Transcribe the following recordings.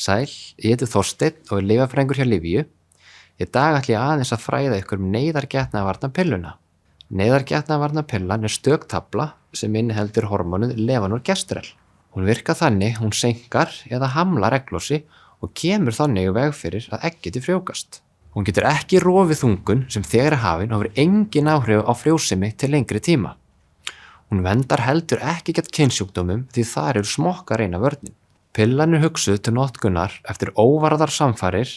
Sæl, ég heiti Þorsteinn og er lyfjafræðingur hjá Lyfju. Í dag ætla ég aðeins að fræða ykkur neyðargetnaðarvarnarpilluna. Neyðargetnaðarvarnarpillan er stök tafla sem inniheldur hormónið levonorgestrel. Hún virkar þannig, hún seinkar eða hamlar egglosi og kemur þannig í veg fyrir að egg geti frjóvgast. Hún getur ekki rofið þungun sem þegar er hafin og hefur engin áhrif á frjósemi til lengri tíma. Hún verndar heldur ekki gegn kynsjúkdómum því þar eru smokkar eina vörnin. Pillan er hugsuð til notkunar eftir óvarðar samfarir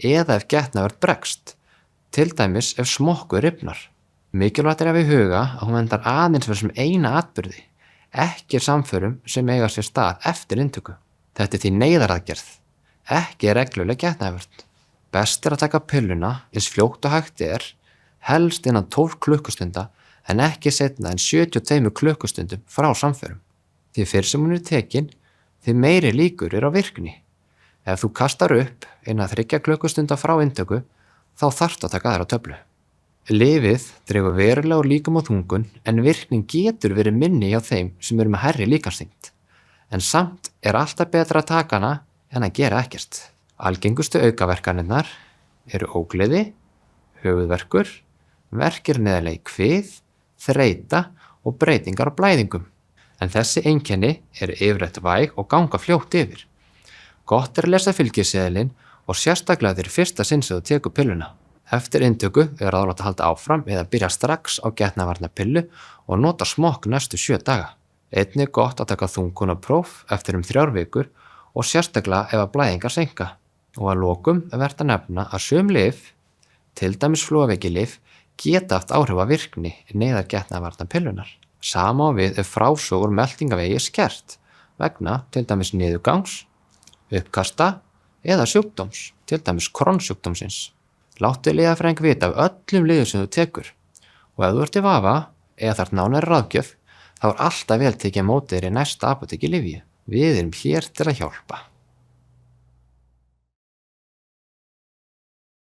eða ef getnaðarvörn bregst, til dæmis ef smokkur rifnar. Mikilvægt er að hafa í huga að hún verndar aðeins fyrir sem eina atburði, ekki samförum sem eiga sér stað eftir inntöku. Þetta er því neyðaraðgerð, ekki regluleg getnaðarvörn. Best er að taka pilluna eins fljótt og hægt er, helst innan 12 klukkustunda en ekki seinna en 72 klukkustundum frá samförum. Því fyrr sem hún er tekin, því meiri líkur á virkni. Ef þú kastar upp innan 3 klukkustunda frá inntöku, þá þarftu að taka aðra töflu. Lyfið dregur verulega úr líkum og þungun en virknin getur verið minni hjá þeim sem eru með hærri líkamsþyngd. En samt er alltaf betra að taka hana en að gera ekkert. Algengustu aukaverkanirnar eru ógleði, höfuðverkur, verkir neðarlega í kvið, þreyta og breytingar á blæðingum. En þessi einkenni eru yfirleitt væg og ganga fljótt yfir. Gott er að lesa fylgiseðilinn og sérstaklega þegar fyrsta sinn sem þú tekur pilluna. Eftir inntöku er ráðlegt að halda áfram eða byrja strax á getnaðarvarnarpillu og nota smokk næstu 7 daga. Einnig gott að taka þungunarpróf eftir 3 vikur og sérstaklega ef að blæðingar seinka. Og að lokum er vert að nefna að sum lyf, til dæmis flogaveikilyf, geta haft áhrif á virkni neyðargetnaðarvarnarpillunar. Sama á við ef frásog úr meltingarvegi er skert vegna til dæmis niðurgangs, uppkasta eða sjúkdóms, til dæmis Crohn-sjúkdómsins. Láttu lyfjafræðing vita af öllum lyfjum sem þú tekur og ef þú ert í vafa eða þarft nánari ráðgjöf þá er alltaf vel tekið á móti þér í næsta apóteki Lyfju. Við erum hér til að hjálpa.